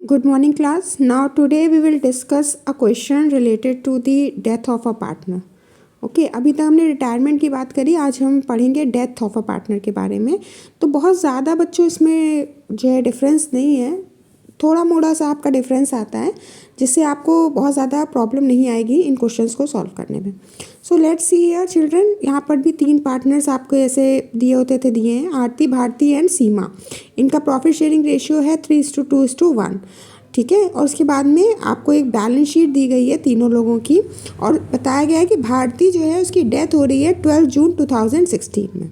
Good morning class. Now today we will discuss a question related to the death of a partner. Okay अभी तक हमने retirement की बात करी, आज हम पढ़ेंगे डेथ ऑफ अ पार्टनर के बारे में। तो बहुत ज़्यादा बच्चों इसमें जो है डिफरेंस नहीं है, थोड़ा मोड़ा सा आपका डिफरेंस आता है जिससे आपको बहुत ज़्यादा प्रॉब्लम नहीं आएगी इन क्वेश्चंस को सॉल्व करने में। So let's see here children, यहाँ पर भी 3 पार्टनर्स आपको ऐसे दिए हैं, आरती, भारती एंड सीमा। इनका प्रॉफिट शेयरिंग रेशियो है 3:2:1। ठीक है, और उसके बाद में आपको एक बैलेंस शीट दी गई है तीनों लोगों की, और बताया गया है कि भारती जो है उसकी डेथ हो रही है 12 जून 2016 में।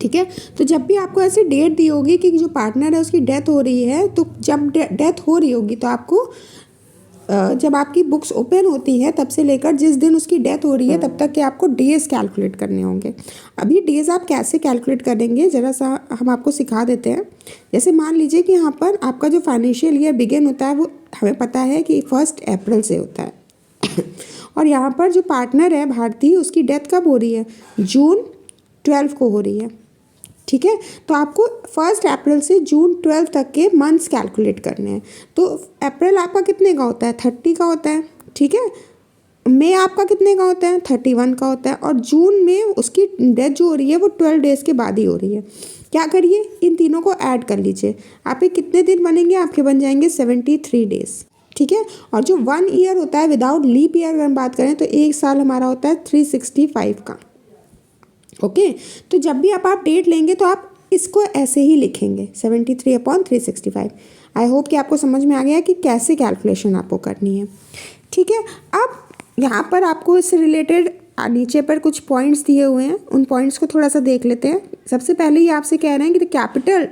ठीक है, तो जब भी आपको ऐसे डेट दी होगी कि जो पार्टनर है उसकी डेथ हो रही है, तो जब डेथ हो रही होगी तो आपको जब आपकी बुक्स ओपन होती है तब से लेकर जिस दिन उसकी डेथ हो रही है तब तक के आपको डेज़ कैलकुलेट करने होंगे। अभी डेज़ आप कैसे कैलकुलेट करेंगे ज़रा सा हम आपको सिखा देते हैं। जैसे मान लीजिए कि यहाँ पर आपका जो फाइनेंशियल ईयर बिगिन होता है वो हमें पता है कि 1 अप्रैल से होता है और यहाँ पर जो पार्टनर है भारती, उसकी डेथ कब हो रही है? जून 12 को हो रही है। ठीक है, तो आपको 1 अप्रैल से जून 12 तक के मंथ्स कैलकुलेट करने हैं। तो अप्रैल आपका कितने का होता है? 30 का होता है। ठीक है, मई आपका कितने का होता है? 31 का होता है। और जून में उसकी डेथ जो हो रही है वो 12 डेज़ के बाद ही हो रही है। क्या करिए, इन तीनों को ऐड कर लीजिए। आपके कितने दिन बनेंगे? आपके बन जाएंगे 73 डेज़। ठीक है, और जो 1 ईयर होता है विदाउट लीप ईयर अगर हम बात करें तो एक साल हमारा होता है 365 का। ओके, तो जब भी आप डेट लेंगे तो आप इसको ऐसे ही लिखेंगे 73/365। आई होप कि आपको समझ में आ गया कि कैसे कैलकुलेशन आपको करनी है। ठीक है, अब यहाँ पर आपको इससे रिलेटेड नीचे पर कुछ पॉइंट्स दिए हुए हैं, उन पॉइंट्स को थोड़ा सा देख लेते हैं। सबसे पहले ही आपसे कह रहे हैं कि the capital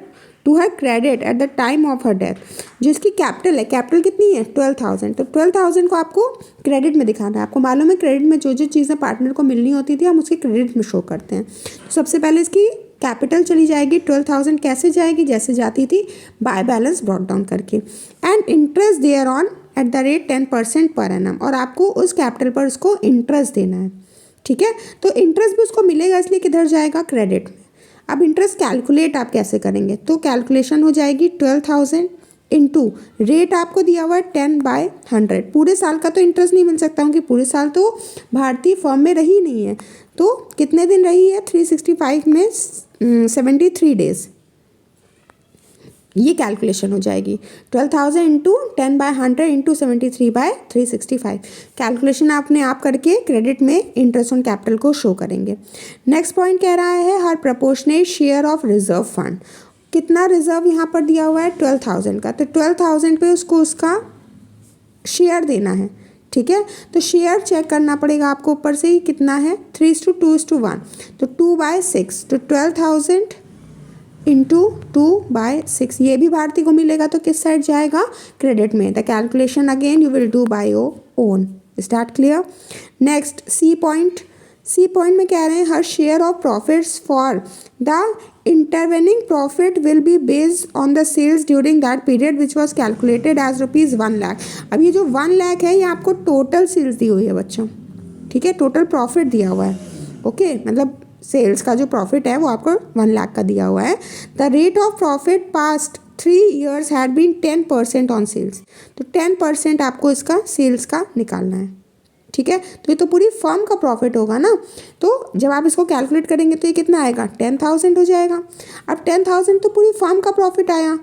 to her credit at the time of her death. जो इसकी कैपिटल है, कैपिटल कितनी है? 12,000। तो 12,000 को आपको क्रेडिट में दिखाना है। आपको मालूम है क्रेडिट में जो जो चीज़ें पार्टनर को मिलनी होती थी हम उसके क्रेडिट में शो करते हैं। तो सबसे पहले इसकी कैपिटल चली जाएगी 12,000। कैसे जाएगी? जैसे जाती थी बाय बैलेंस ब्रॉट डाउन करके। And interest thereon at the rate 10% per annum, और आपको उस कैपिटल पर उसको इंटरेस्ट देना है। ठीक है, तो इंटरेस्ट भी उसको मिलेगा, इसलिए किधर जाएगा? क्रेडिट में। अब इंटरेस्ट कैलकुलेट आप कैसे करेंगे? तो कैलकुलेशन हो जाएगी 12,000 इंटू रेट आपको दिया हुआ है 10/100। पूरे साल का तो इंटरेस्ट नहीं मिल सकता क्योंकि पूरे साल तो भारतीय फर्म में रही नहीं है। तो कितने दिन रही है? 365 में 73 डेज। ये कैलकुलेशन हो जाएगी 12,000 इंटू 10/100 इंटू 73/365। कैलकुलेशन आपने आप करके क्रेडिट में इंटरेस्ट ऑन कैपिटल को शो करेंगे। नेक्स्ट पॉइंट कह रहा है her proportionate share of reserve fund. कितना रिजर्व यहाँ पर दिया हुआ है? 12,000 का। तो 12,000 पे उसको उसका शेयर देना है। ठीक है, तो शेयर चेक करना पड़ेगा आपको ऊपर से ही कितना है? 3:2:1। तो 2/6, तो 12,000 इंटू 2/6। ये भी भारती को मिलेगा तो किस साइड जाएगा? क्रेडिट में। The calculation again you will do by your own. Is that clear? Next C point. C point में कह रहे हैं her share of profits for the intervening profit will be based on the sales during that period which was calculated as ₹1 lakh. अब ये जो 1 लाख है ये आपको टोटल सेल्स दी हुई है बच्चों। ठीक है, टोटल प्रॉफिट दिया हुआ है। ओके, मतलब सेल्स का जो प्रॉफिट है वो आपको 1 लाख का दिया हुआ है। The rate of profit past 3 years had been 10% on sales. तो 10% आपको इसका सेल्स का निकालना है। ठीक है, तो ये तो पूरी फर्म का प्रॉफिट होगा ना। तो जब आप इसको कैलकुलेट करेंगे तो ये कितना आएगा? 10,000 हो जाएगा। अब 10,000 तो पूरी फर्म का प्रॉफिट आया।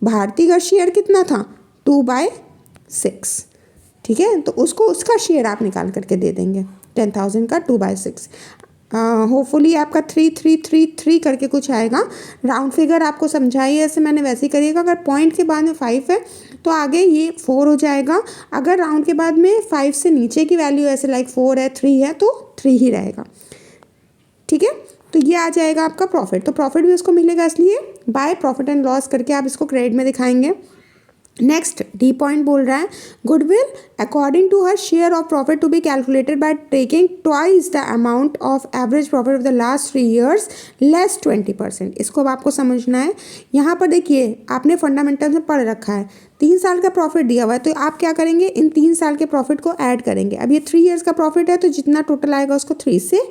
भारती का शेयर कितना था? 2/6। ठीक है, तो उसको उसका शेयर आप निकाल करके दे देंगे 10,000 का 2/6। होपफुली आपका 3,333 करके कुछ आएगा। राउंड फिगर आपको समझाई है, ऐसे मैंने वैसे ही करिएगा। अगर पॉइंट के बाद में 5 है तो आगे ये 4 हो जाएगा। अगर राउंड के बाद में 5 से नीचे की वैल्यू ऐसे लाइक 4 है, 3 है तो 3 ही रहेगा। ठीक है, तो ये आ जाएगा आपका प्रॉफिट। तो प्रॉफिट भी उसको मिलेगा, इसलिए बाय प्रॉफिट एंड लॉस करके आप इसको क्रेडिट में दिखाएंगे। नेक्स्ट डी पॉइंट बोल रहा है goodwill according to her share of profit to be calculated by taking twice the amount of average profit of the last 3 years less 20%। इसको अब आपको समझना है। यहाँ पर देखिए आपने फंडामेंटल में पढ़ रखा है 3 साल का प्रॉफिट दिया हुआ है, तो आप क्या करेंगे? इन 3 साल के प्रॉफिट को ऐड करेंगे। अब ये 3 years का प्रॉफिट है तो जितना टोटल आएगा उसको 3 से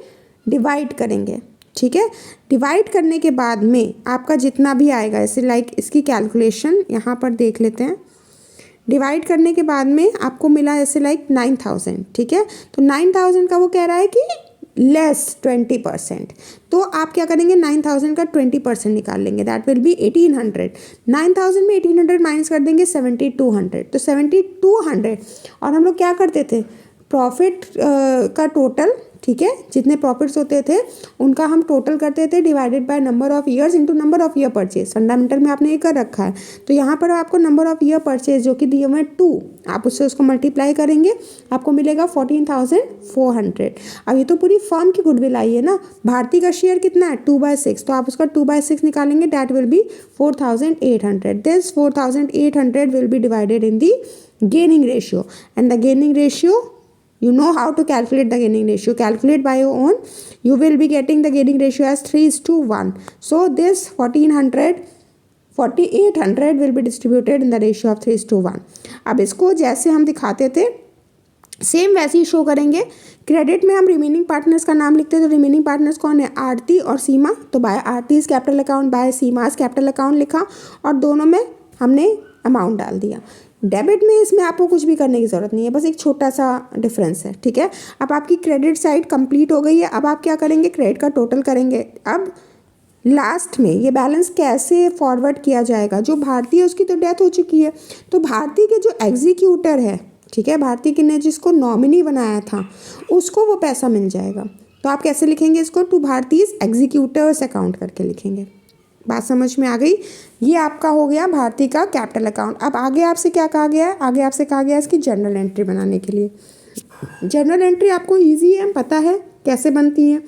डिवाइड करेंगे। ठीक है। डिवाइड करने के बाद में आपका जितना भी आएगा, ऐसे लाइक इसकी कैलकुलेशन यहाँ पर देख लेते हैं। डिवाइड करने के बाद में आपको मिला ऐसे लाइक 9000, ठीक है। तो 9000 का वो कह रहा है कि लेस 20%, तो आप क्या करेंगे 9000 का 20% निकाल लेंगे, दैट विल बी 1800। 9000 में 1800 माइनस कर देंगे 7200, तो 7200। और हम लोग क्या करते थे, प्रॉफिट का टोटल, ठीक है, जितने प्रॉफिट्स होते थे उनका हम टोटल करते थे divided by number of years into number of year purchase. Fundamental में आपने ये कर रखा है। तो यहाँ पर आपको नंबर ऑफ ईयर परचेज जो कि दिए हुए 2, आप उससे उसको मल्टीप्लाई करेंगे, आपको मिलेगा 14,400। अब ये तो पूरी फर्म की गुडविल आई है ना। भारती का शेयर कितना है 2/6, तो आप उसका 2/6 निकालेंगे, that will be 4,800। This 4,800 will be divided in the gaining ratio, and the gaining ratio, you know how to calculate the gaining ratio, calculate by your own. You will be getting the gaining ratio as 3:1. So this 4800 will be distributed in the ratio of 3:1. अब इसको जैसे हम दिखाते थे same वैसे ही show करेंगे। Credit में हम रिमेनिंग पार्टनर्स का नाम लिखते हैं, तो रिमेनिंग पार्टनर्स कौन है, आरती और सीमा। तो by Aarti's capital account, by Seema's capital account लिखा, और दोनों में हमने अमाउंट डाल दिया। डेबिट में इसमें आपको कुछ भी करने की ज़रूरत नहीं है, बस एक छोटा सा डिफरेंस है, ठीक है। अब आपकी क्रेडिट साइड कंप्लीट हो गई है। अब आप क्या करेंगे, क्रेडिट का टोटल करेंगे। अब लास्ट में ये बैलेंस कैसे फॉरवर्ड किया जाएगा, जो भारती है उसकी तो डेथ हो चुकी है, तो भारती के जो एग्जीक्यूटर है, ठीक है, भारती की ने जिसको नॉमिनी बनाया था उसको वो पैसा मिल जाएगा। तो आप कैसे लिखेंगे इसको, टू भारतीज एग्जीक्यूटर्स अकाउंट करके लिखेंगे। बात समझ में आ गई। ये आपका हो गया भारती का कैपिटल अकाउंट। अब आगे आपसे क्या कहा गया है, आगे आपसे कहा गया है इसकी जर्नल एंट्री बनाने के लिए। जर्नल एंट्री आपको इजी है, पता है कैसे बनती है।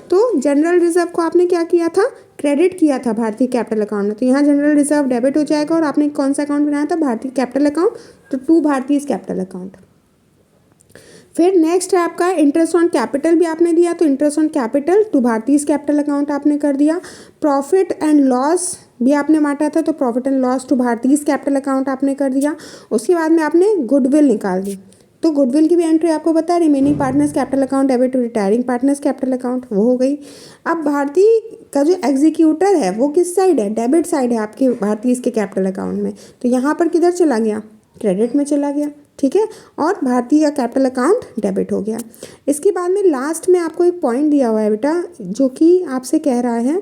तो जनरल रिजर्व को आपने क्या किया था, क्रेडिट किया था भारतीय कैपिटल अकाउंट में, तो यहाँ जनरल रिजर्व डेबिट हो जाएगा। और आपने कौन सा अकाउंट बनाया था, भारतीय कैपिटल अकाउंट, तो टू भारतीय कैपिटल अकाउंट। फिर नेक्स्ट है आपका इंटरेस्ट ऑन कैपिटल भी आपने दिया, तो इंटरेस्ट ऑन कैपिटल टू भारतीय कैपिटल अकाउंट आपने कर दिया। प्रॉफिट एंड लॉस भी आपने बांटा था, तो प्रॉफिट एंड लॉस टू भारतीय कैपिटल अकाउंट आपने कर दिया। उसके बाद में आपने गुडविल निकाल दी, तो गुडविल की भी एंट्री आपको पता है, remaining partners capital account debit to retiring partners capital account, वो हो गई। अब भारतीय का जो एग्जीक्यूटर है वो किस साइड है, डेबिट साइड है आपके भारतीय के कैपिटल अकाउंट में, तो यहाँ पर किधर चला गया, क्रेडिट में चला गया, ठीक है। और भारतीय का कैपिटल अकाउंट डेबिट हो गया। इसके बाद में लास्ट में आपको एक पॉइंट दिया हुआ है बेटा, जो कि आपसे कह रहा है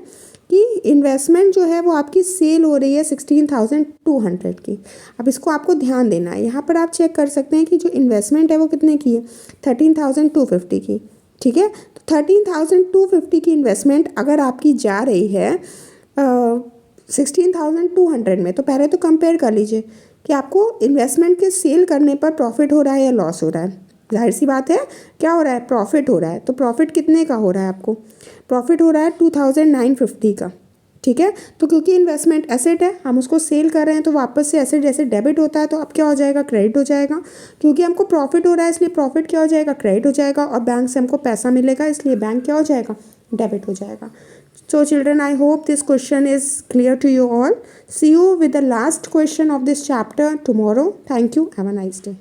कि इन्वेस्टमेंट जो है वो आपकी सेल हो रही है 16,200 की। अब इसको आपको ध्यान देना है, यहाँ पर आप चेक कर सकते हैं कि जो इन्वेस्टमेंट है वो कितने की है, 13,250 की, ठीक है। तो 13,250 की इन्वेस्टमेंट अगर आपकी जा रही है 16,200 में, तो पहले तो कंपेयर कर लीजिए कि आपको इन्वेस्टमेंट के सेल करने पर प्रॉफिट हो रहा है या लॉस हो रहा है। जाहिर सी बात है क्या हो रहा है, प्रॉफिट हो रहा है। तो प्रॉफिट कितने का हो रहा है, आपको प्रॉफिट हो रहा है 2,950 का, ठीक है। तो क्योंकि इन्वेस्टमेंट एसेट है, हम उसको सेल कर रहे हैं, तो वापस से एसेट जैसे डेबिट होता है तो अब क्या हो जाएगा, क्रेडिट हो जाएगा। क्योंकि हमको प्रॉफिट हो रहा है इसलिए प्रॉफिट क्या हो जाएगा, क्रेडिट हो जाएगा। और बैंक से हमको पैसा मिलेगा इसलिए बैंक क्या हो जाएगा, डेबिट हो जाएगा। So children, I hope this question is clear to you all. See you with the last question of this chapter tomorrow. Thank you. Have a nice day.